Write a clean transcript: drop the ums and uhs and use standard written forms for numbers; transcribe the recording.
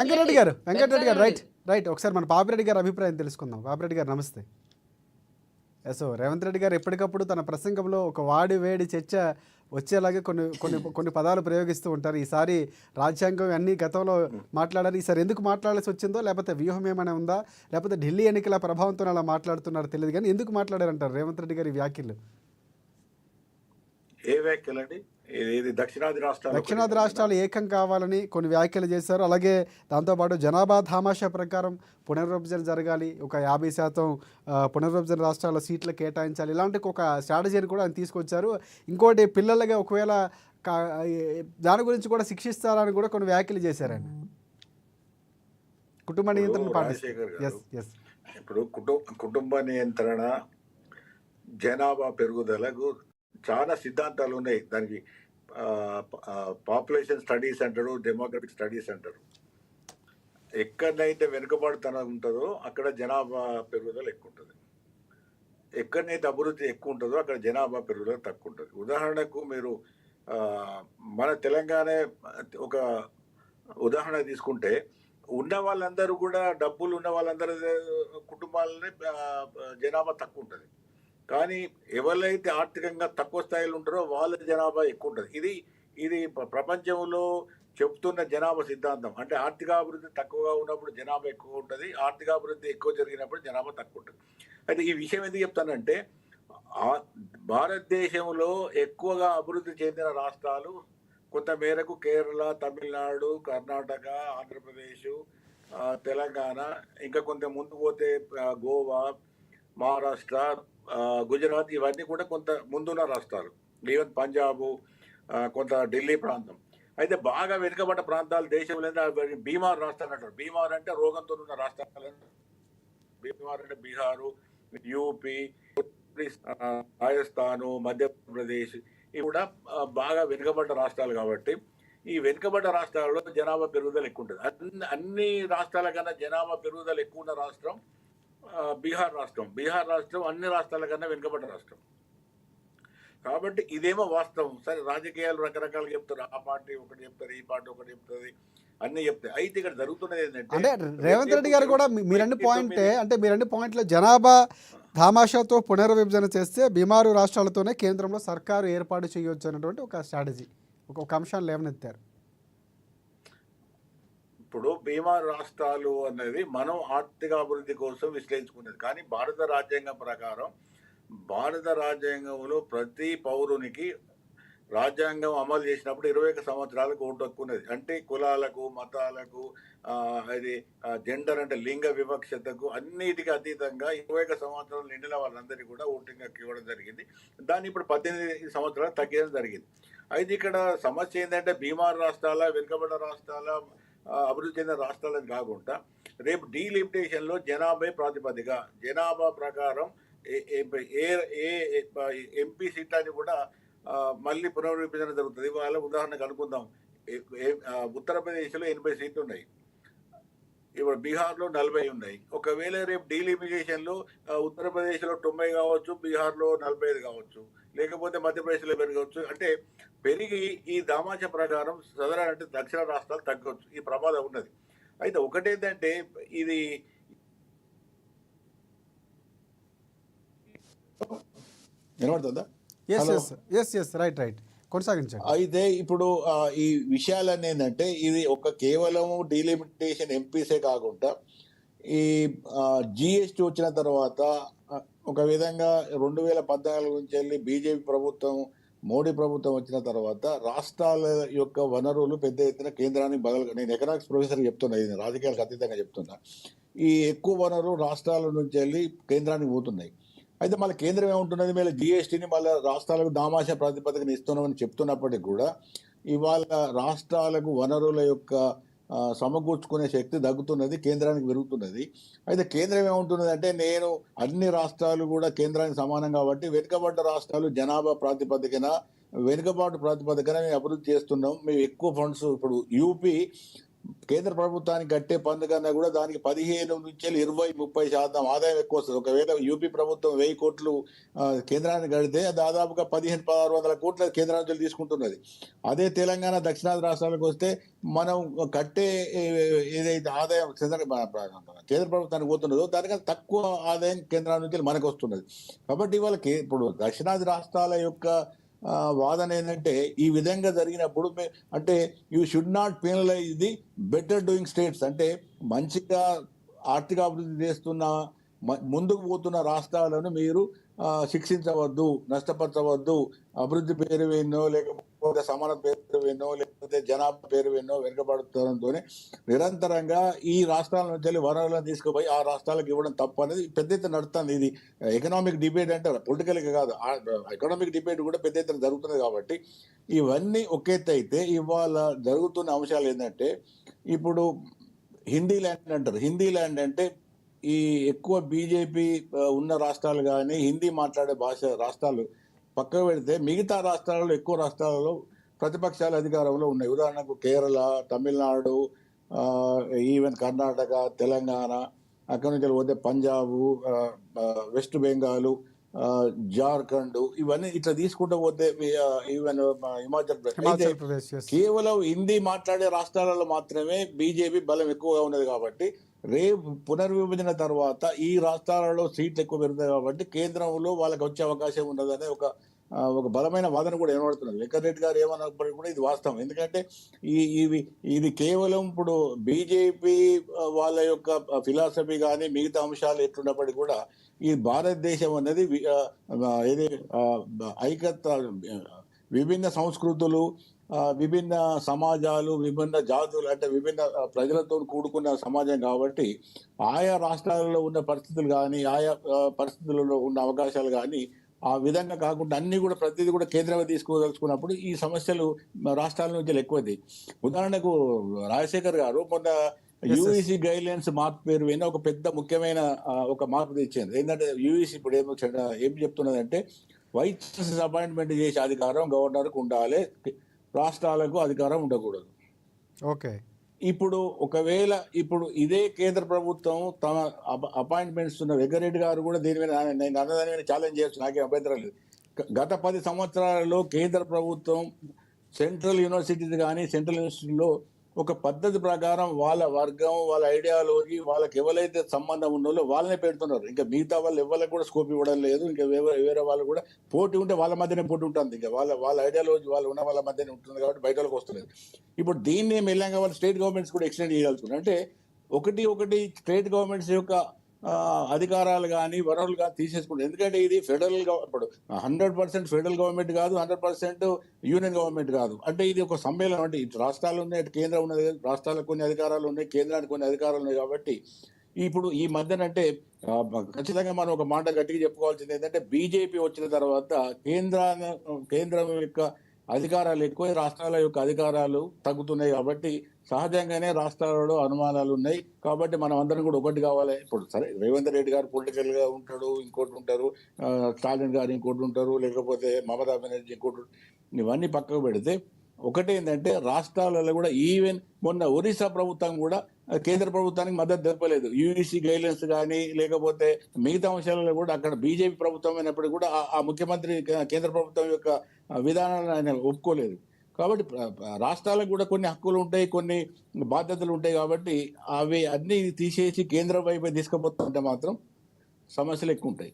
వెంకటరెడ్డి గారు right right ఒకసారి మన పాపిరెడ్డి గారి అభిప్రాయం తెలుసుకుందాం. పాపిరెడ్డి గారు నమస్తే. సో రేవంత్ రెడ్డి గారు ఎప్పటికప్పుడు తన ప్రసంగంలో ఒక వాడి వేడి చర్చ వచ్చేలాగే కొన్ని కొన్ని కొన్ని పదాలు ప్రయోగిస్తూ ఉంటారు. ఈసారి రాజ్యాంగం అన్ని గతంలో మాట్లాడారు, ఈసారి ఎందుకు మాట్లాడాల్సి వచ్చిందో, లేకపోతే వ్యూహం ఏమైనా ఉందా, లేకపోతే ఢిల్లీ ఎన్నికల ప్రభావంతో అలా మాట్లాడుతున్నారో తెలియదు, కానీ ఎందుకు మాట్లాడారంటారు రేవంత్ రెడ్డి గారి వ్యాఖ్యలు? ఏ వ్యాఖ్యలు అండి? దక్షిణాది రాష్ట్రాలు ఏకం కావాలని కొన్ని వ్యాఖ్యలు చేశారు. అలాగే దాంతోపాటు జనాభా ధామాషా ప్రకారం పునర్విభజన జరగాలి, ఒక 50% పునర్విభజన రాష్ట్రాల సీట్లు కేటాయించాలి, ఇలాంటి ఒక స్ట్రాటజీని కూడా ఆయన తీసుకొచ్చారు. ఇంకోటి పిల్లలగా ఒకవేళ దాని గురించి కూడా శిక్షిస్తారని కూడా కొన్ని వ్యాఖ్యలు చేశారు ఆయన. కుటుంబ నియంత్రణ పాటిస్తారు. ఇప్పుడు కుటుంబ నియంత్రణ, జనాభా పెరుగుదలకు చాలా సిద్ధాంతాలు ఉన్నాయి. దానికి పాపులేషన్ స్టడీస్ అంటారు, డెమోగ్రఫిక్ స్టడీస్ అంటారు. ఎక్కడైతే వెనుకబడుతనం ఉంటుందో అక్కడ జనాభా పెరుగుదల ఎక్కువ ఉంటుంది, ఎక్కడైతే అభివృద్ధి ఎక్కువ ఉంటుందో అక్కడ జనాభా పెరుగుదల తక్కువ ఉంటుంది. ఉదాహరణకు మీరు మన తెలంగాణ ఒక ఉదాహరణ తీసుకుంటే, ఉన్న వాళ్ళందరూ కూడా డబ్బులు ఉన్న వాళ్ళందరూ కుటుంబాలనే జనాభా తక్కువ ఉంటుంది. కానీ ఎవరైతే ఆర్థికంగా తక్కువ స్థాయిలో ఉంటారో వాళ్ళ జనాభా ఎక్కువ ఉంటుంది. ఇది ప్రపంచంలో చెప్తున్న జనాభా సిద్ధాంతం. అంటే ఆర్థికాభివృద్ధి తక్కువగా ఉన్నప్పుడు జనాభా ఎక్కువ ఉంటుంది, ఆర్థికాభివృద్ధి ఎక్కువ జరిగినప్పుడు జనాభా తక్కువ ఉంటుంది. అయితే ఈ విషయం ఎందుకు చెప్తానంటే, భారతదేశంలో ఎక్కువగా అభివృద్ధి చెందిన రాష్ట్రాలు కొంత మేరకు కేరళ, తమిళనాడు, కర్ణాటక, ఆంధ్రప్రదేశ్, తెలంగాణ, ఇంకా కొంత ముందు పోతే గోవా, మహారాష్ట్ర, గుజరాత్, ఇవన్నీ కూడా కొంత ముందున్న రాష్ట్రాలు. ఈవెన్ పంజాబు, కొంత ఢిల్లీ ప్రాంతం. అయితే బాగా వెనుకబడ్డ ప్రాంతాలు దేశంలో బీమార్ రాష్ట్రాలు అంటారు. బీమార్ అంటే రోగంతో ఉన్న రాష్ట్రాలు. బీమార్ అంటే బీహారు, యూపీ, రాజస్థాను, మధ్యప్రదేశ్, ఇవి కూడా బాగా వెనుకబడ్డ రాష్ట్రాలు. కాబట్టి ఈ వెనుకబడ్డ రాష్ట్రాల్లో జనాభా పెరుగుదల ఎక్కువ ఉంటుంది. అన్ని రాష్ట్రాల కన్నా జనాభా పెరుగుదల ఎక్కువ ఉన్న రాష్ట్రం బీహార్ రాష్ట్రం. బీహార్ రాష్ట్రం అన్ని రాష్ట్రాల కన్నా వెనుకబడ్డ రాష్ట్రం. కాబట్టి ఇదేమో వాస్తవం. సరే, రాజకీయాలు రకరకాలుగా చెప్తారు. ఆ పార్టీ ఒకటి చెప్తారు, ఈ పార్టీ ఒకటి చెప్తుంది, అన్ని చెప్తాయి. అయితే ఇక్కడ జరుగుతున్నది ఏంటంటే, అంటే రేవంత్ రెడ్డి గారు కూడా మీరన్ని పాయింట్లు జనాభా ధామాషాతో పునర్విభజన చేస్తే బీమారు రాష్ట్రాలతోనే కేంద్రంలో సర్కారు ఏర్పాటు చేయొచ్చు అన్నటువంటి ఒక స్ట్రాటజీ, ఒక అంశాన్ని లేవనెత్తారు. ఇప్పుడు బీమా రాష్ట్రాలు అనేది మనం ఆర్థిక అభివృద్ధి కోసం విశ్లేషించుకునేది. కానీ భారత రాజ్యాంగం ప్రకారం, భారత రాజ్యాంగంలో ప్రతి పౌరునికి రాజ్యాంగం అమలు చేసినప్పుడు 21 సంవత్సరాలకు ఓటు హక్కు ఉన్నది. అంటే కులాలకు, మతాలకు, అది జెండర్ అంటే లింగ వివక్షతకు అన్నిటికీ అతీతంగా 21 సంవత్సరాలు నిండిన వాళ్ళందరికీ కూడా ఓటింగ్ హక్కు ఇవ్వడం జరిగింది. దాన్ని ఇప్పుడు 18 సంవత్సరాలు తగ్గడం జరిగింది. అయితే ఇక్కడ సమస్య ఏంటంటే, బీమార్ రాష్ట్రాల, వెనుకబడ్డ రాష్ట్రాల, అభివృద్ధి చెందిన రాష్ట్రాలను కాకుండా రేపు డీలిమిటేషన్లో జనాభా ప్రాతిపదిక, జనాభా ప్రకారం ఎంపీ సీట్లని కూడా మళ్ళీ పునర్విభజన జరుగుతుంది. వాళ్ళ ఉదాహరణకు అనుకుందాం, ఉత్తరప్రదేశ్లో 80 సీట్లు ఉన్నాయి, ఇప్పుడు బీహార్లో 40 ఉన్నాయి. ఒకవేళ రేపు డీలిమిటేషన్లో ఉత్తరప్రదేశ్లో 90 కావచ్చు, బీహార్లో 45 కావచ్చు, లేకపోతే మధ్యప్రదేశ్లో పెరగవచ్చు. అంటే పెరిగి ఈ దామాష ప్రకారం సదరన్ అంటే దక్షిణ రాష్ట్రాలు తగ్గవచ్చు, ఈ ప్రమాదం ఉన్నది. అయితే ఒకటేంటంటే, ఇది వినబడుతుందా? రైట్ కొనసాగించండి. అయితే ఇప్పుడు ఈ విషయాలన్నీ ఏంటంటే, ఇది ఒక కేవలం డీలిమిటేషన్ ఎంపీసే కాకుండా ఈ జిఎస్టీ వచ్చిన తర్వాత ఒక విధంగా 2014 నుంచి వెళ్ళి బీజేపీ ప్రభుత్వం, మోడీ ప్రభుత్వం వచ్చిన తర్వాత రాష్ట్రాల యొక్క వనరులు పెద్ద ఎత్తున కేంద్రానికి బదులుగా, నేను ఎకనామిక్స్ ప్రొఫెసర్ చెప్తున్నా, ఇది రాజకీయాలకు అతీతంగా చెప్తున్నా, ఈ ఎక్కువ వనరులు రాష్ట్రాల నుంచి వెళ్ళి కేంద్రానికి పోతున్నాయి. అయితే మళ్ళీ కేంద్రం ఏముంటున్నది, మళ్ళీ జిఎస్టీని మళ్ళీ రాష్ట్రాలకు దామాషా ప్రాతిపదికన ఇస్తున్నామని చెప్తున్నప్పటికీ కూడా ఇవాళ రాష్ట్రాలకు వనరుల యొక్క సమకూర్చుకునే శక్తి తగ్గుతున్నది, కేంద్రానికి పెరుగుతున్నది. అయితే కేంద్రం ఏముంటున్నది అంటే, నేను అన్ని రాష్ట్రాలు కూడా కేంద్రానికి సమానం కాబట్టి వెనుకబడ్డ రాష్ట్రాలు జనాభా ప్రాతిపదికన, వెనుకబాటు ప్రాతిపదికన మేము అభివృద్ధి చేస్తున్నాం, మేము ఎక్కువ ఫండ్స్. ఇప్పుడు యూపీ కేంద్ర ప్రభుత్వానికి కట్టే పన్ను కన్నా కూడా దానికి 15 నుంచి 20-30% ఆదాయం ఎక్కువ వస్తుంది. ఒకవేళ యూపీ ప్రభుత్వం 1000 కోట్లు కేంద్రానికి కడితే దాదాపుగా 1500-1600 కోట్ల కేంద్రం నుంచి తీసుకుంటున్నది. అదే తెలంగాణ దక్షిణాది రాష్ట్రాలకు వస్తే మనం కట్టే ఏదైతే ఆదాయం కేంద్ర ప్రభుత్వానికి పోతున్నదో దానికన్నా తక్కువ ఆదాయం కేంద్రం నుంచి మనకు వస్తున్నది. కాబట్టి వాళ్ళకి ఇప్పుడు దక్షిణాది రాష్ట్రాల యొక్క వాదన ఏంటంటే ఈ విధంగా జరిగినప్పుడు అంటే you should not penalise the better doing states, అంటే మంచిగా ఆర్థిక అభివృద్ధి చేస్తున్న ముందుకు పోతున్న రాష్ట్రాలను మీరు శిక్షించవద్దు, నష్టపరచవద్దు. అభివృద్ధి పేరు విన్నో లేకపోతే సమాన పేరు విన్నో లేకపోతే జనాభా పేరు విన్నో వెనుకబడుతుందంతో నిరంతరంగా ఈ రాష్ట్రాల నుంచి వనరులను తీసుకుపోయి ఆ రాష్ట్రాలకు ఇవ్వడం తప్పు అనేది పెద్ద ఎత్తున నడుస్తుంది. ఇది ఎకనామిక్ డిబేట్ అంటే పొలిటికల్ కాదు, ఎకనామిక్ డిబేట్ కూడా పెద్ద ఎత్తున జరుగుతుంది. కాబట్టి ఇవన్నీ ఒక ఎత్తు అయితే ఇవాళ జరుగుతున్న అంశాలు ఏంటంటే ఇప్పుడు హిందీ ల్యాండ్ అంటారు. హిందీ ల్యాండ్ అంటే ఈ ఎక్కువ బీజేపీ ఉన్న రాష్ట్రాలు కానీ హిందీ మాట్లాడే రాష్ట్రాలు పక్కకు పెడితే మిగతా రాష్ట్రాలలో ఎక్కువ రాష్ట్రాలలో ప్రతిపక్షాలు అధికారంలో ఉన్నాయి. ఉదాహరణకు కేరళ, తమిళనాడు, ఈవెన్ కర్ణాటక, తెలంగాణ, అక్కడి నుంచి పోతే పంజాబ్, వెస్ట్ బెంగాల్, జార్ఖండ్, ఇవన్నీ ఇట్లా తీసుకుంటూ పోతే ఈవెన్ హిమాచల్ ప్రదేశ్, కేవలం హిందీ మాట్లాడే రాష్ట్రాలలో మాత్రమే బీజేపీ బలం ఎక్కువగా ఉన్నది. కాబట్టి రేపు పునర్విభజన తర్వాత ఈ రాష్ట్రాలలో సీట్లు ఎక్కువ పెరుగుతాయి కాబట్టి కేంద్రంలో వాళ్ళకి వచ్చే అవకాశం ఉన్నదనే ఒక బలమైన వాదన కూడా ఏర్పడుతున్నది. వెంకటరెడ్డి గారు ఏమన్నప్పటికీ కూడా ఇది వాస్తవం. ఎందుకంటే ఇది కేవలం ఇప్పుడు బీజేపీ వాళ్ళ యొక్క ఫిలాసఫీ కానీ మిగతా అంశాలు ఎట్లున్నప్పటికీ కూడా ఈ భారతదేశం అనేది ఏది ఐకత్వ, విభిన్న సంస్కృతులు, విభిన్న సమాజాలు, విభిన్న జాతులు, అంటే విభిన్న ప్రజలతో కూడుకున్న సమాజం. కాబట్టి ఆయా రాష్ట్రాలలో ఉన్న పరిస్థితులు కానీ ఆయా పరిస్థితులలో ఉన్న అవకాశాలు కానీ ఆ విధంగా కాకుండా అన్ని కూడా ప్రతిదీ కూడా కేంద్రంగా తీసుకోదలుచుకున్నప్పుడు ఈ సమస్యలు రాష్ట్రాల నుంచి ఎక్కువది. ఉదాహరణకు రాజశేఖర్ గారు మొన్న యూఈసీ గైడ్ లైన్స్ మార్పు పేరు విన్న ఒక పెద్ద ముఖ్యమైన ఒక మార్పు తెచ్చింది. ఏంటంటే యూఈసీ ఇప్పుడు ఏం చెప్తున్నదంటే వైస్ ఛాన్సలర్ అపాయింట్మెంట్ చేసే అధికారం గవర్నర్కు ఉండాలి, రాష్ట్రాలకు అధికారం ఉండకూడదు. ఓకే, ఇప్పుడు ఒకవేళ ఇప్పుడు ఇదే కేంద్ర ప్రభుత్వం తమ అపాయింట్మెంట్స్ ఉన్న వెంకరెడ్డి గారు కూడా దీని మీద నేను అన్నదాని మీద ఛాలెంజ్ చేయొచ్చు, నాకేం అభ్యంతరం లేదు. గత 10 సంవత్సరాలలో కేంద్ర ప్రభుత్వం సెంట్రల్ యూనివర్సిటీస్ కానీ సెంట్రల్ యూనివర్సిటీలో ఒక పద్ధతి ప్రకారం వాళ్ళ వర్గం, వాళ్ళ ఐడియాలజీ, వాళ్ళకి ఎవరైతే సంబంధం ఉన్నో వాళ్ళనే పెడుతున్నారు. ఇంకా మిగతా వాళ్ళు ఎవరికి కూడా స్కోప్ ఇవ్వడం లేదు. ఇంకా వేరే వాళ్ళు కూడా పోటీ ఉంటే వాళ్ళ మధ్యనే పోటీ ఉంటుంది. ఇంకా వాళ్ళ ఐడియాలజీ వాళ్ళు ఉన్న వాళ్ళ మధ్యనే ఉంటుంది కాబట్టి బయట వాళ్ళకి వస్తుంది. ఇప్పుడు దీన్ని మెల్లగా వాళ్ళు స్టేట్ గవర్నమెంట్స్ కూడా ఎక్స్టెండ్ చేయగలుగుతున్నారు. అంటే ఒకటి స్టేట్ గవర్నమెంట్స్ యొక్క అధికారాలు కానీ వనరులు కానీ తీసేసుకుంటారు. ఎందుకంటే ఇది ఫెడరల్ ఇప్పుడు 100% ఫెడరల్ గవర్నమెంట్ కాదు, 100% యూనియన్ గవర్నమెంట్ కాదు. అంటే ఇది ఒక సమ్మేళనం. అంటే ఇటు రాష్ట్రాలు ఉన్నాయి, ఇటు కేంద్రం ఉన్నది, రాష్ట్రాలకు కొన్ని అధికారాలు ఉన్నాయి, కేంద్రానికి కొన్ని అధికారాలు ఉన్నాయి. కాబట్టి ఇప్పుడు ఈ మధ్యన అంటే ఖచ్చితంగా మనం ఒక మాట గట్టిగా చెప్పుకోవాల్సింది ఏంటంటే బీజేపీ వచ్చిన తర్వాత కేంద్రం యొక్క అధికారాలు ఎక్కువ, రాష్ట్రాల యొక్క అధికారాలు తగ్గుతున్నాయి. కాబట్టి సహజంగానే రాష్ట్రాలలో అనుమానాలు ఉన్నాయి. కాబట్టి మనం అందరం కూడా ఒకటి కావాలి. ఇప్పుడు సరే రేవంత్ రెడ్డి గారు పొలిటికల్ గా ఉంటాడు, ఇంకోటి ఉంటారు, స్టాలిన్ గారు ఇంకోటి ఉంటారు, లేకపోతే మమతా బెనర్జీ ఇంకోటి, ఇవన్నీ పక్కకు పెడితే ఒకటేంటంటే రాష్ట్రాలలో కూడా ఈవెన్ మొన్న ఒరిస్సా ప్రభుత్వం కూడా కేంద్ర ప్రభుత్వానికి మద్దతు తెలపలేదు. యూఈసీ గైడ్లైన్స్ కానీ లేకపోతే మిగతా అంశాలలో కూడా అక్కడ బీజేపీ ప్రభుత్వం అయినప్పటికీ కూడా ఆ ముఖ్యమంత్రి కేంద్ర ప్రభుత్వం యొక్క విధానాలను ఆయన ఒప్పుకోలేదు. కాబట్టి రాష్ట్రాలకు కూడా కొన్ని హక్కులు ఉంటాయి, కొన్ని బాధ్యతలు ఉంటాయి. కాబట్టి అవి అన్ని తీసేసి కేంద్రం వైపు తీసుకుపోతుంటే మాత్రం సమస్యలు ఎక్కువ ఉంటాయి.